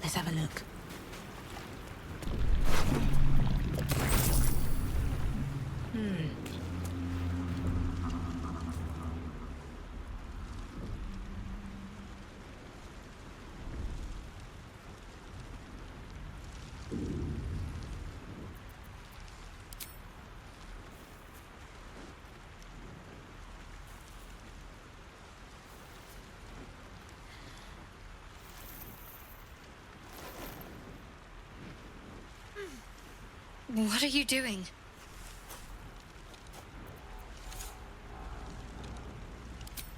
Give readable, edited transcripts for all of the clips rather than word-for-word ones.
Let's have a look. What are you doing?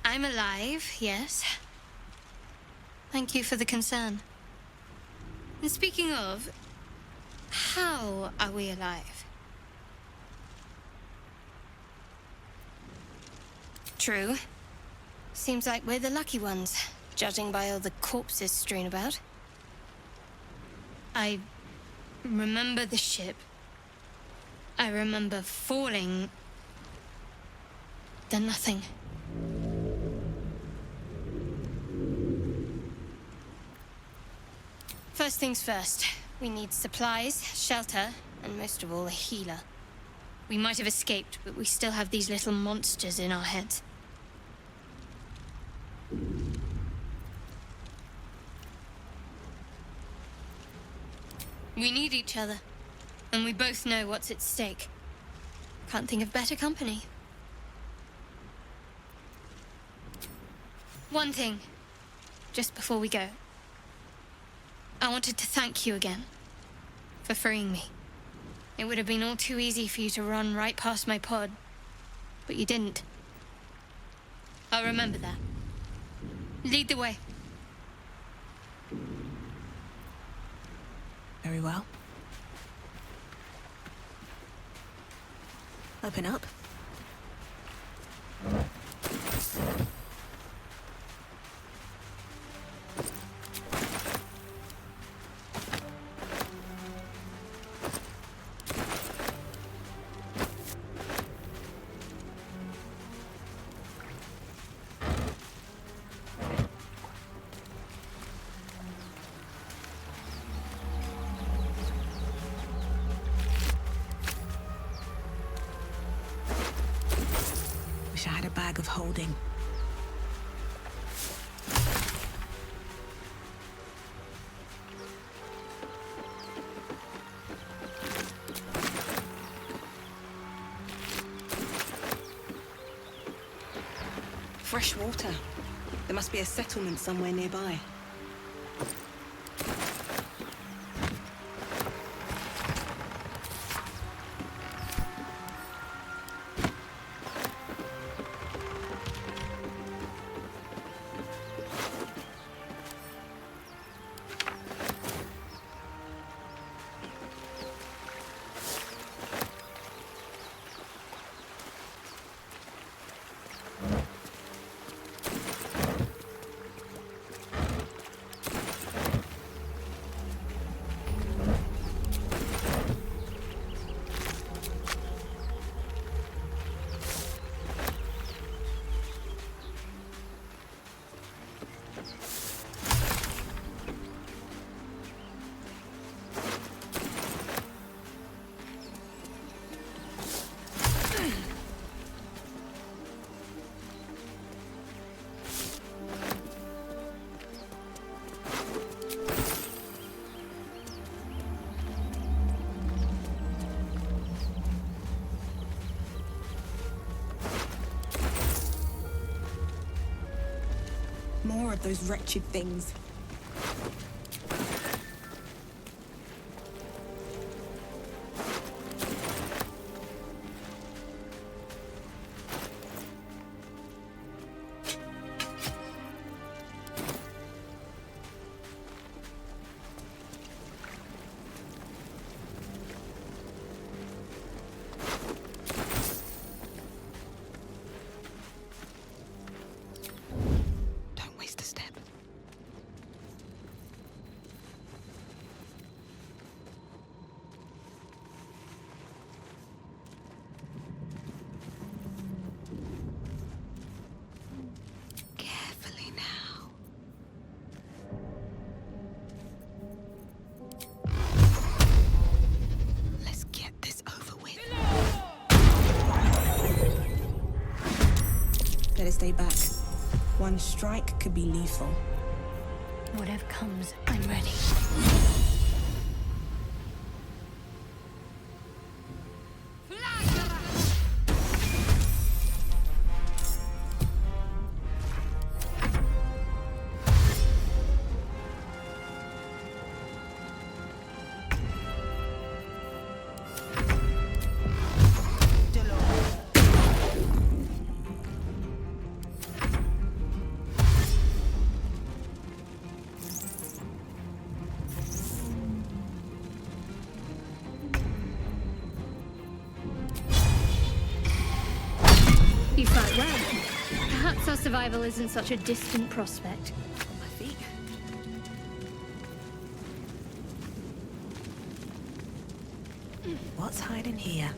I'm alive, yes. Thank you for the concern. And speaking of, how are we alive? True. Seems like we're the lucky ones, judging by all the corpses strewn about. I remember the ship. I remember falling. Then nothing. First things first. We need supplies, shelter, and most of all, a healer. We might have escaped, but we still have these little monsters in our heads. We need each other. And we both know what's at stake. Can't think of better company. One thing, just before we go. I wanted to thank you again for freeing me. It would have been all too easy for you to run right past my pod, but you didn't. I'll remember that. Lead the way. Very well. Open up. I had a bag of holding. Fresh water. There must be a settlement somewhere nearby. More of those wretched things. Don't waste a step. stay back. One strike could be lethal. Whatever comes, I'm ready. You fight well. Perhaps our survival isn't such a distant prospect. On my feet. What's hiding here?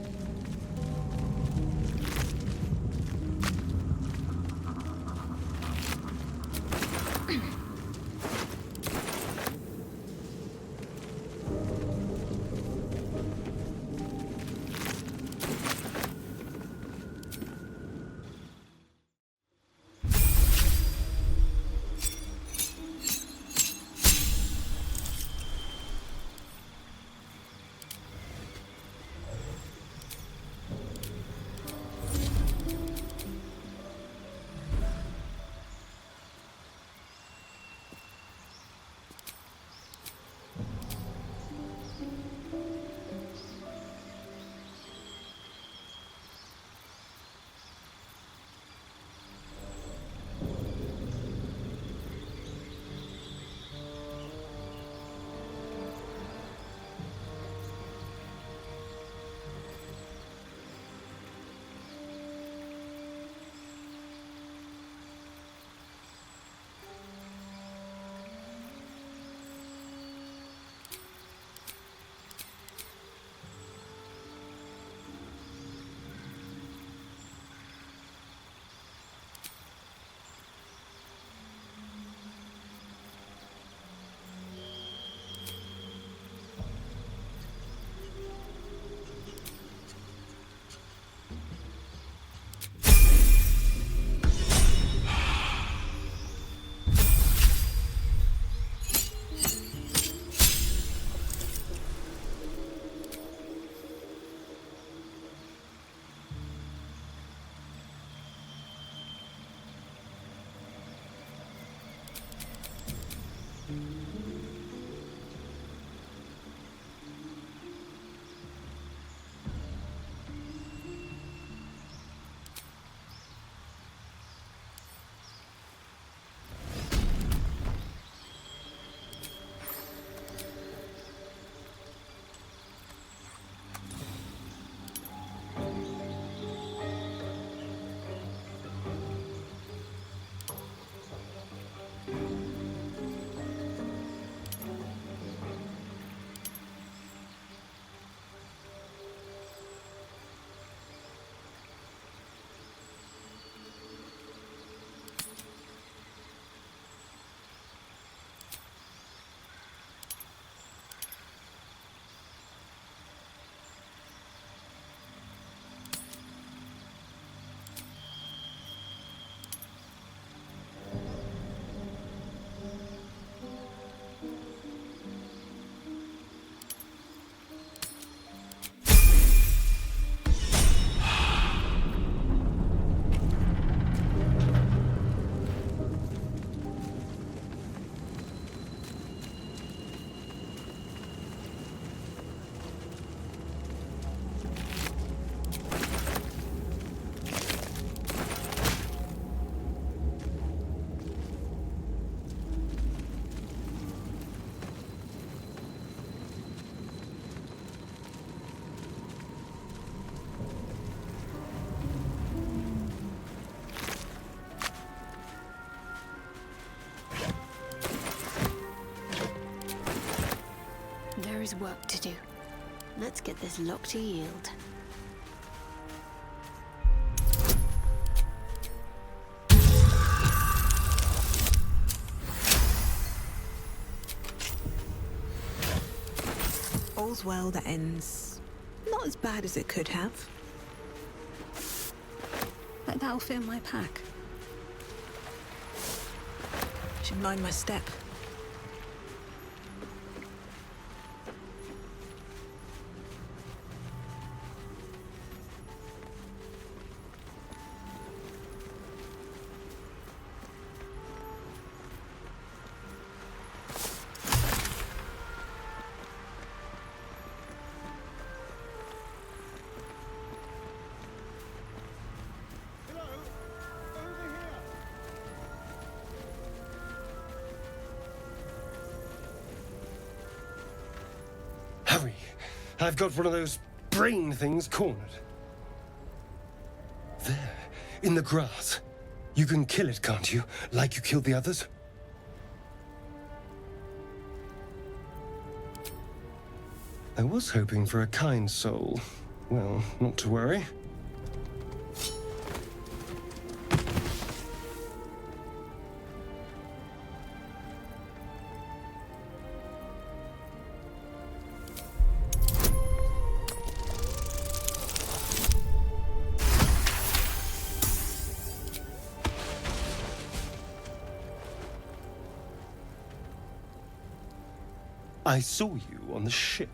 There is work to do. Let's get this lock to yield. All's well that ends not as bad as it could have. Like that'll fit in my pack. should mind my step. Hurry! I've got one of those brain things cornered. There, in the grass. You can kill it, can't you? Like you killed the others? I was hoping for a kind soul. Well, not to worry. I saw you on the ship,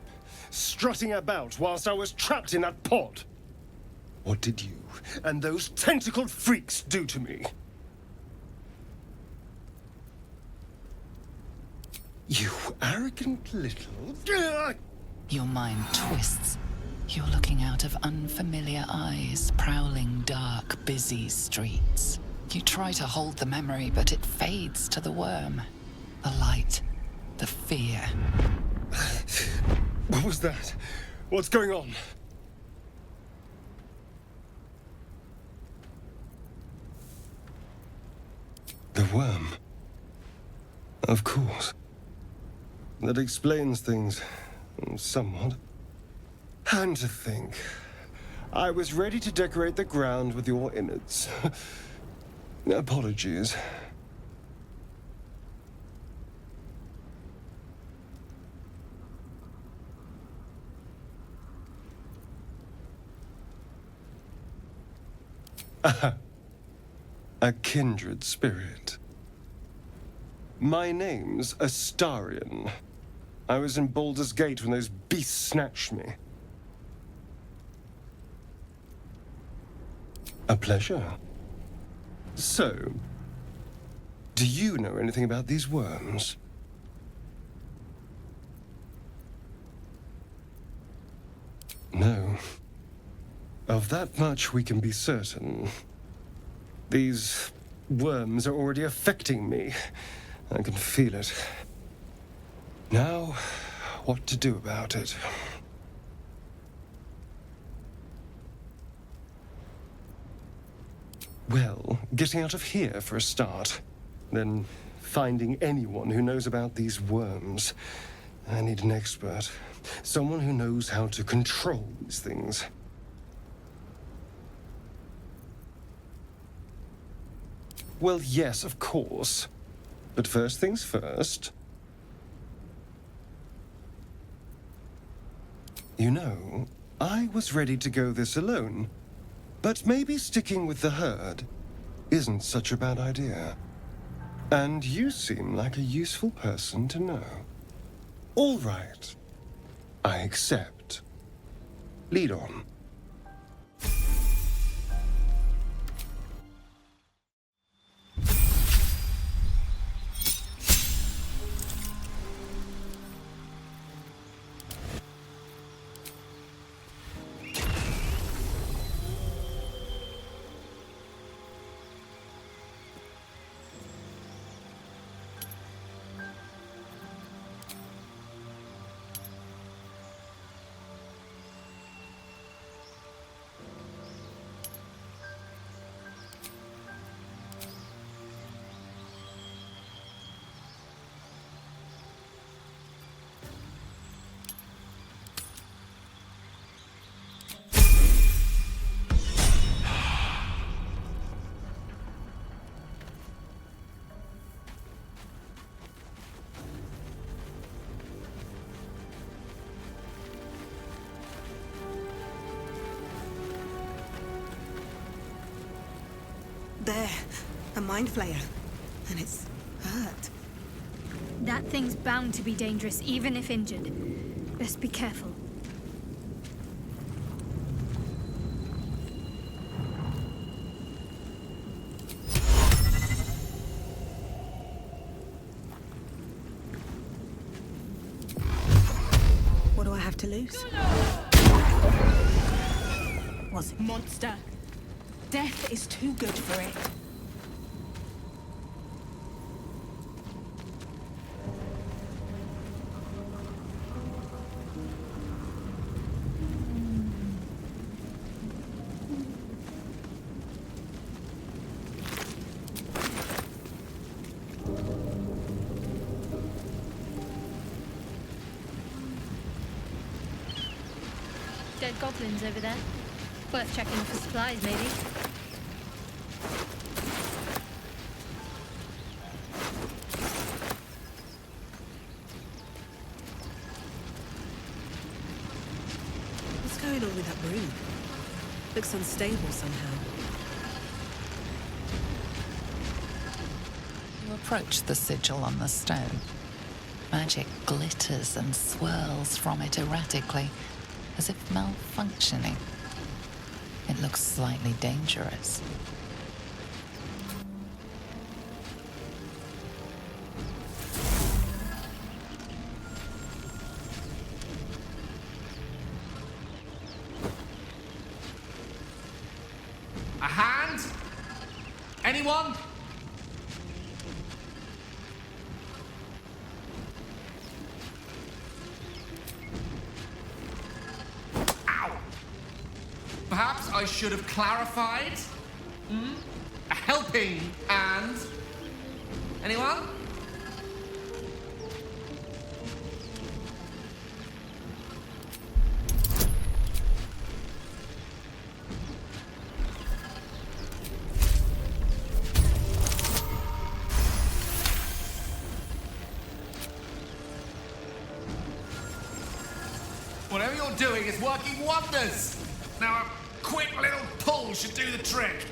strutting about whilst I was trapped in that pod. What did you and those tentacled freaks do to me? You arrogant little... Your mind twists. You're looking out of unfamiliar eyes, prowling dark, busy streets. You try to hold the memory, but it fades to the worm. The light. The fear. What was that? What's going on? The worm. Of course. That explains things, somewhat. And to think, I was ready to decorate the ground with your innards. Apologies. A kindred spirit. My name's Astarion. I was in Baldur's Gate when those beasts snatched me. A pleasure. So, do you know anything about these worms? No. Of that much we can be certain. These worms are already affecting me. I can feel it. Now, what to do about it? Well, getting out of here for a start. Then finding anyone who knows about these worms. I need an expert. Someone who knows how to control these things. Well, yes, of course. But first things first. You know, I was ready to go this alone. But maybe sticking with the herd isn't such a bad idea. And you seem like a useful person to know. All right. I accept. Lead on. There, a mind flayer. And it's Hurt. That thing's bound to be dangerous, even if injured. Best be careful. What do I have to lose? Was it monster? Death is too good for it. Dead goblins over there. Worth checking for supplies, maybe. What's going on with that broom? Looks unstable somehow. You approach the sigil on the stone. Magic glitters and swirls from it erratically, as if malfunctioning. It looks slightly dangerous. A hand? Anyone? Ow! Perhaps I should have clarified? A helping hand? Anyone? Whatever you're doing is working wonders. Now a quick little pull should do the trick.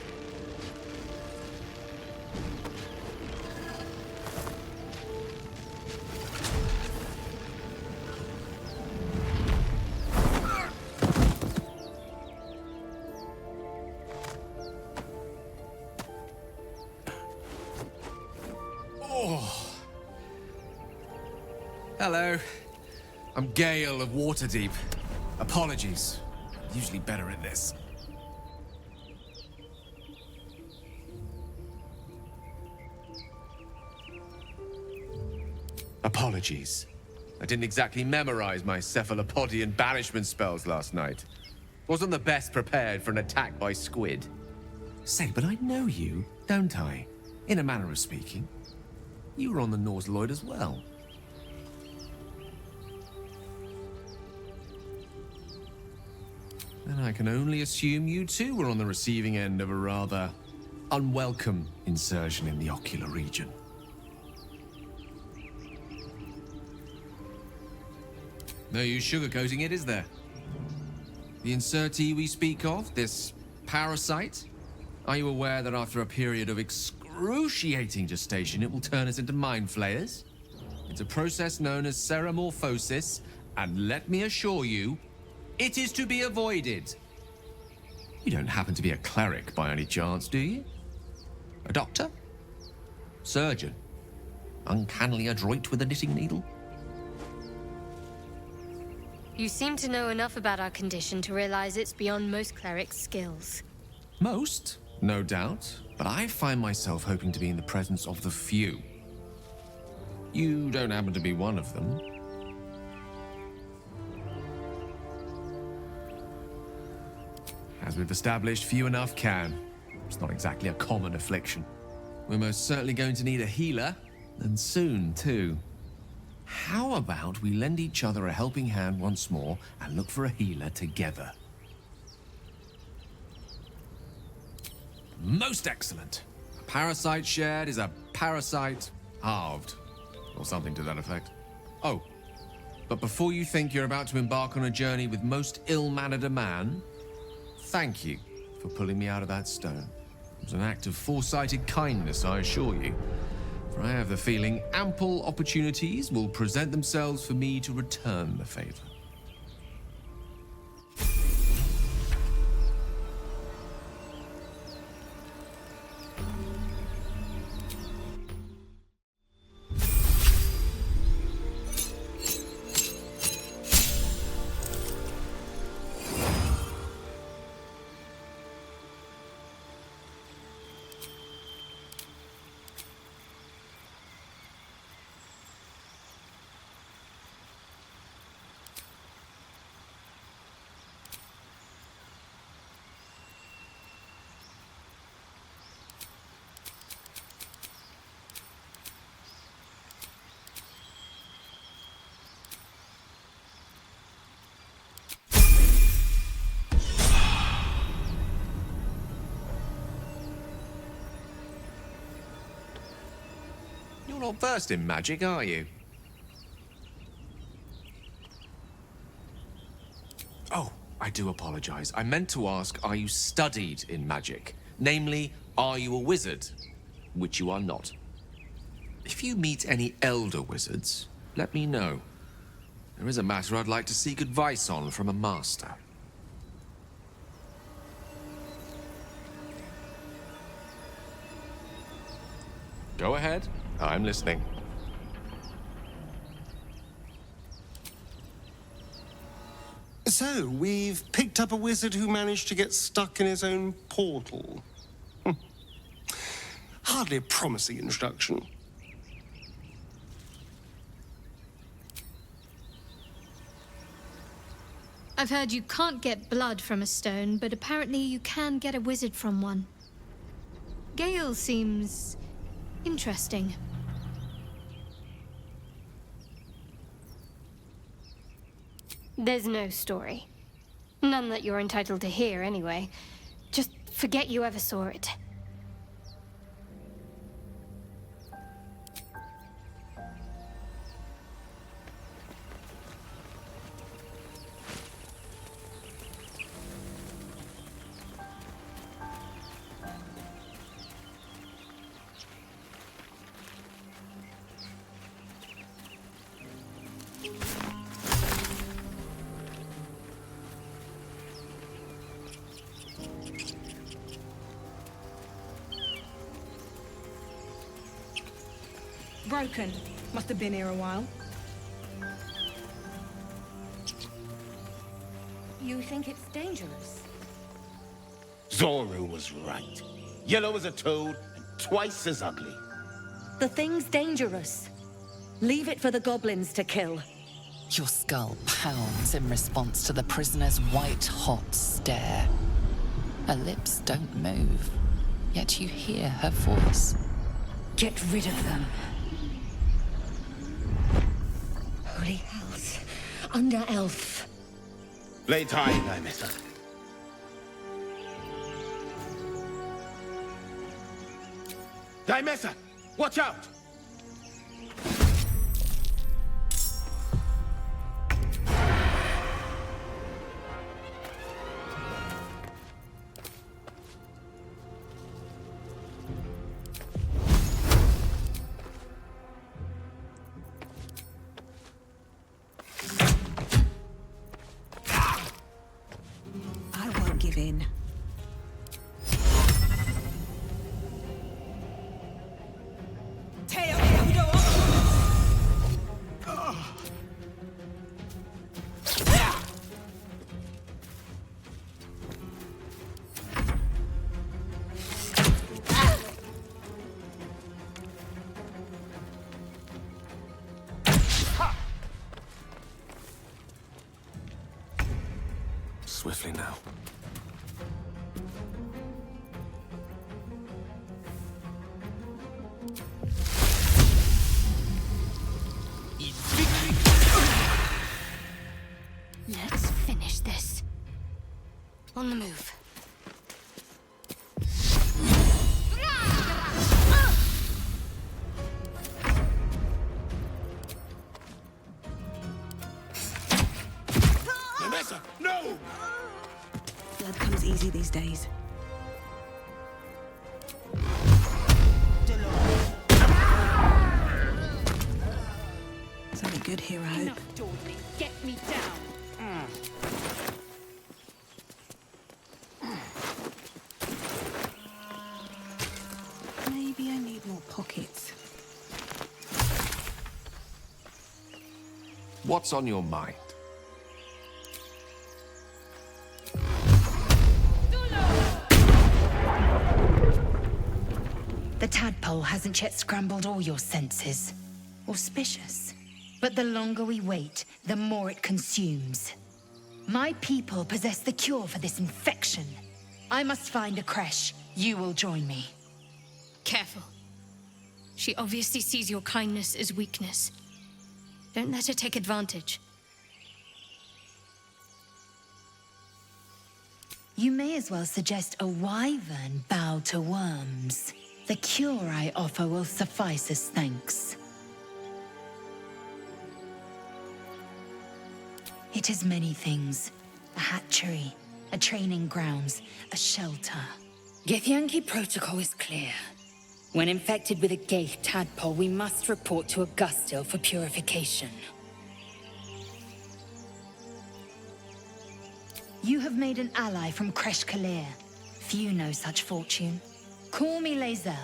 Oh. Hello. I'm Gale of Waterdeep. Apologies. Usually better at this. Apologies. I didn't exactly memorize my cephalopodian banishment spells last night. Wasn't the best prepared for an attack by squid. Say, but I know you, don't I? In a manner of speaking. You were on the Norse Lloyd as well. Then I can only assume you too were on the receiving end of a rather unwelcome insertion in the ocular region. No use sugarcoating it, is there? The insertee we speak of, this parasite, are you aware that after a period of excruciating gestation, it will turn us into mind flayers? It's a process known as ceramorphosis, and let me assure you, it is to be avoided. You don't happen to be a cleric by any chance, do you? A doctor? Surgeon? Uncannily adroit with a knitting needle? You seem to know enough about our condition to realize it's beyond most clerics' skills. Most, no doubt, but I find myself hoping to be in the presence of the few. You don't happen to be one of them. As we've established, few enough can. It's not exactly a common affliction. We're most certainly going to need a healer, and soon, too. How about we lend each other a helping hand once more and look for a healer together? Most excellent. A parasite shared is a parasite halved, or something to that effect. Oh, but before you think you're about to embark on a journey with most ill-mannered a man, thank you for pulling me out of that stone. It was an act of foresighted kindness, I assure you. For I have the feeling ample opportunities will present themselves for me to return the favor. You're not versed in magic, are you? Oh, I do apologize. I meant to ask, are you studied in magic? Namely, are you a wizard? Which you are not. If you meet any elder wizards, let me know. There is a matter I'd like to seek advice on from a master. Go ahead. I'm listening. So, we've picked up a wizard who managed to get stuck in his own portal. Hardly a promising introduction. I've heard you can't get blood from a stone, but apparently you can get a wizard from one. Gale seems interesting. There's no story. None that you're entitled to hear, anyway. Just forget you ever saw it. Broken. Must have been here a while. You think it's dangerous? Zoru was right. Yellow as a toad and twice as ugly. The thing's dangerous. Leave it for the goblins to kill. Your skull pounds in response to the prisoner's white-hot stare. Her lips don't move, yet you hear her voice. Get rid of them. Holy hells. Under elf. Lay tight, Nymessa. Nymessa, watch out! I won't give in. Swiftly now. Let's finish this. On the move. Nymessa, no! Blood comes easy these days. Something good here, I hope. Enough dawdling. Get me down. Maybe I need more pockets. What's on your mind? The tadpole hasn't yet scrambled all your senses. Auspicious. But the longer we wait, the more it consumes. My people possess the cure for this infection. I must find a creche. You will join me. Careful. She obviously sees your kindness as weakness. Don't let her take advantage. You may as well suggest a wyvern bow to worms. The cure I offer will suffice as thanks. It is many things. A hatchery, a training grounds, a shelter. Githyanki protocol is clear. When infected with a Gaith tadpole, we must report to Augustil for purification. You have made an ally from Kresh Kalir. Few know such fortune. Call me Lae'zel.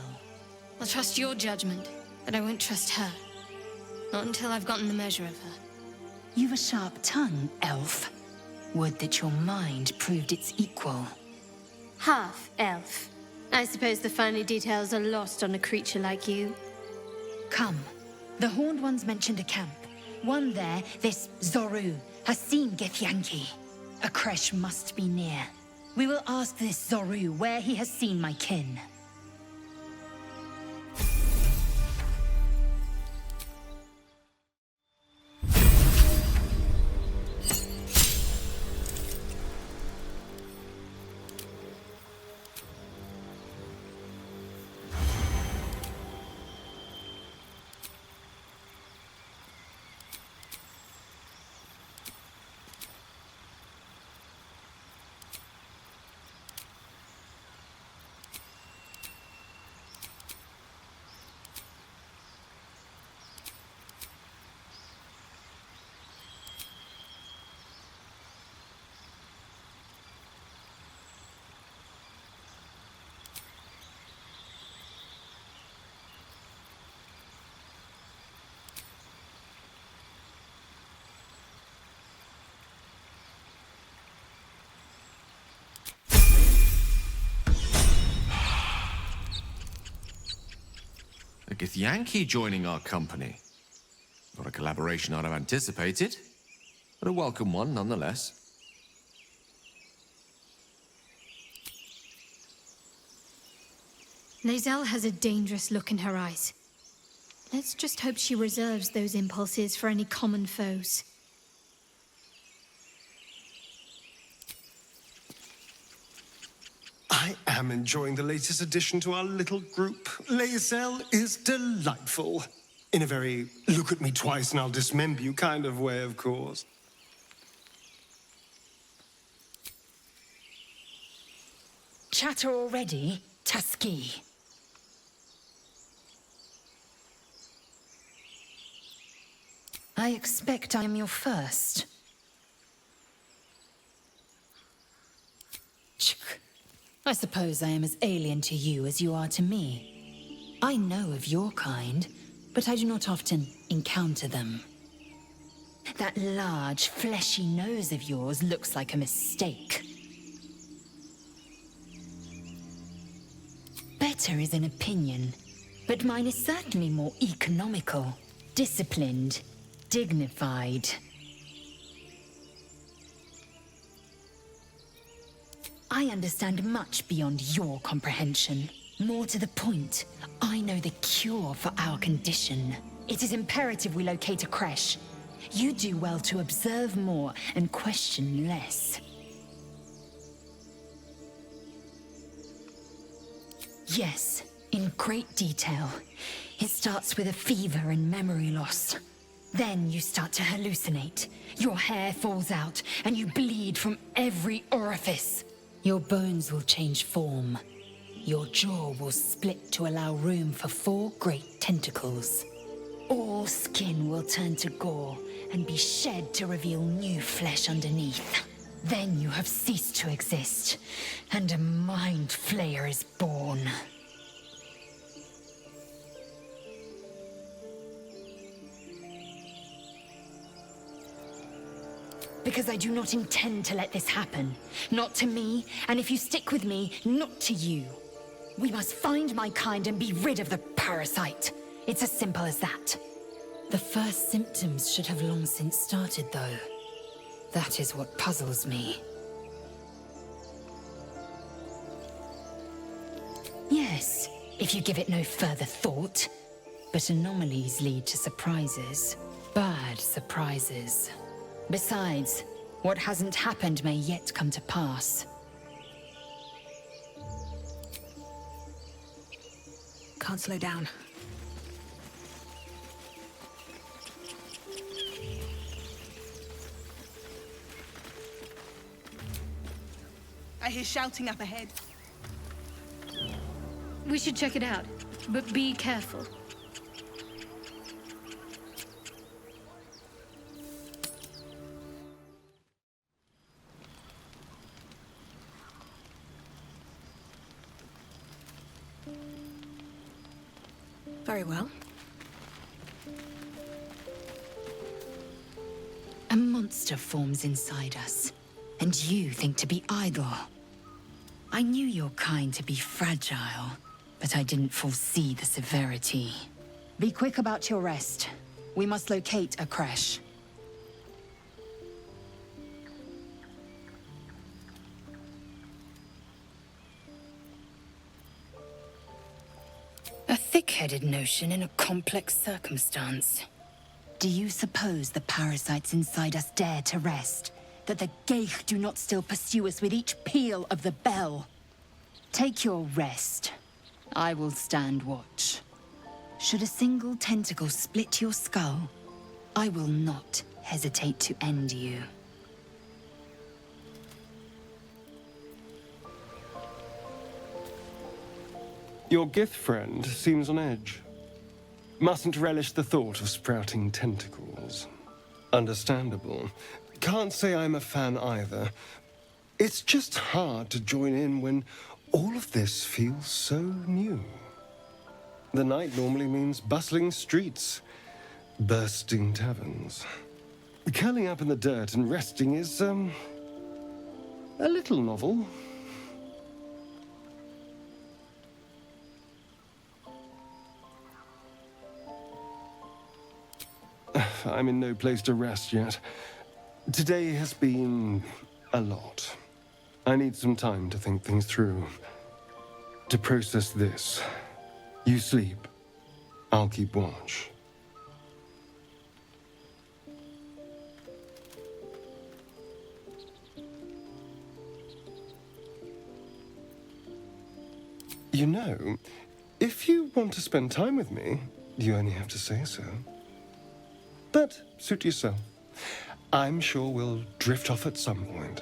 I'll trust your judgment, but I won't trust her. Not until I've gotten the measure of her. You've a sharp tongue, elf. Would that your mind proved its equal. Half elf. I suppose the finer details are lost on a creature like you. Come. The Horned Ones mentioned a camp. One there, this Zoru, has seen Githyanki. A creche must be near. We will ask this Zoru where he has seen my kin. A Githyanki joining our company. Not a collaboration I'd have anticipated, but a welcome one nonetheless. Lae'zel has a dangerous look in her eyes. Let's just hope she reserves those impulses for any common foes. I am enjoying the latest addition to our little group. Lae'zel is delightful. In a very look at me twice and I'll dismember you kind of way, of course. Chatter already, Tusky. I expect I am your first. I suppose I am as alien to you as you are to me. I know of your kind, but I do not often encounter them. That large, fleshy nose of yours looks like a mistake. Better is an opinion, but mine is certainly more economical, disciplined, dignified. I understand much beyond your comprehension. More to the point, I know the cure for our condition. It is imperative we locate a creche. You do well to observe more and question less. Yes, in great detail. It starts with a fever and memory loss. Then you start to hallucinate. Your hair falls out, and you bleed from every orifice. Your bones will change form. Your jaw will split to allow room for 4 great tentacles. All skin will turn to gore and be shed to reveal new flesh underneath. Then you have ceased to exist, and a mind flayer is born. Because I do not intend to let this happen. Not to me, and if you stick with me, not to you. We must find my kind and be rid of the parasite. It's as simple as that. The first symptoms should have long since started, though. That is what puzzles me. Yes, if you give it no further thought. But anomalies lead to surprises. Bad surprises. Besides, what hasn't happened may yet come to pass. Can't slow down. I hear shouting up ahead. We should check it out, but be careful. Very well. A monster forms inside us, and you think to be idle. I knew your kind to be fragile, but I didn't foresee the severity. Be quick about your rest. We must locate a creche. A thick-headed notion in a complex circumstance. Do you suppose the parasites inside us dare to rest? That the Geich do not still pursue us with each peal of the bell? Take your rest. I will stand watch. Should a single tentacle split your skull, I will not hesitate to end you. Your Gith friend seems on edge. Mustn't relish the thought of sprouting tentacles. Understandable. Can't say I'm a fan either. It's just hard to join in when all of this feels so new. The night normally means bustling streets, bursting taverns. Curling up in the dirt and resting is, a little novel. I'm in no place to rest yet. Today has been a lot. I need some time to think things through. To process this. You sleep. I'll keep watch. You know, if you want to spend time with me, you only have to say so. But suit yourself. I'm sure we'll drift off at some point.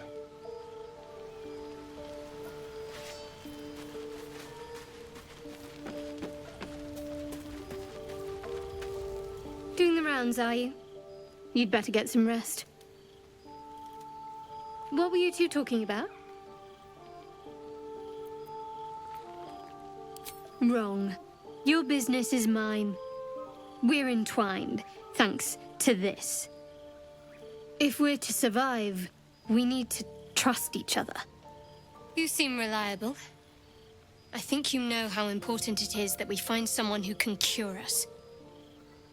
Doing the rounds, are you? You'd better get some rest. What were you two talking about? Wrong. Your business is mine. We're entwined, thanks to this. If we're to survive, we need to trust each other. You seem reliable. I think you know how important it is that we find someone who can cure us.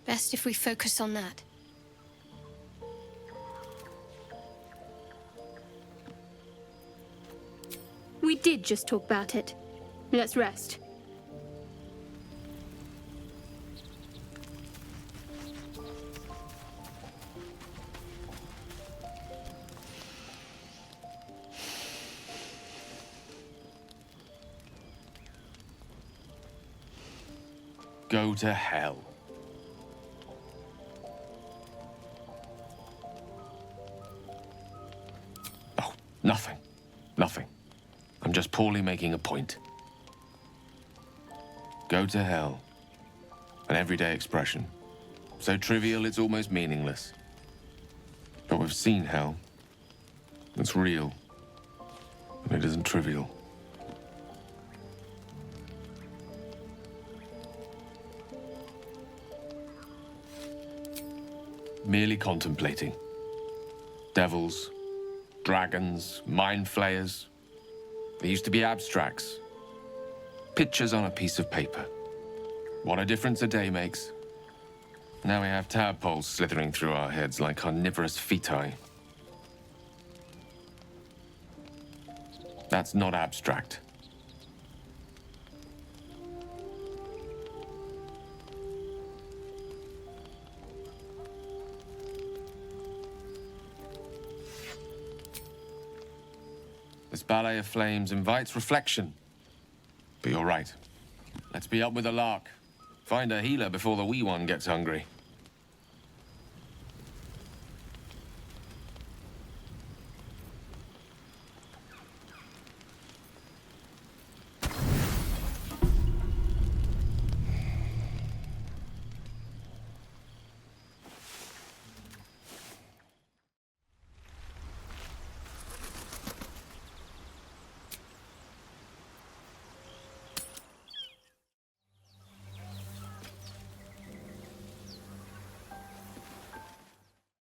Best if we focus on that. We did just talk about it. Let's rest. Go to hell. Oh, nothing. Nothing. I'm just poorly making a point. Go to hell. An everyday expression. So trivial it's almost meaningless. But we've seen hell. It's real. And it isn't trivial. Merely contemplating. Devils, dragons, mind flayers. They used to be abstracts. Pictures on a piece of paper. What a difference a day makes. Now we have tadpoles slithering through our heads like carnivorous feti. That's not abstract. This ballet of flames invites reflection. But you're right. Let's be up with the lark. Find a healer before the wee one gets hungry.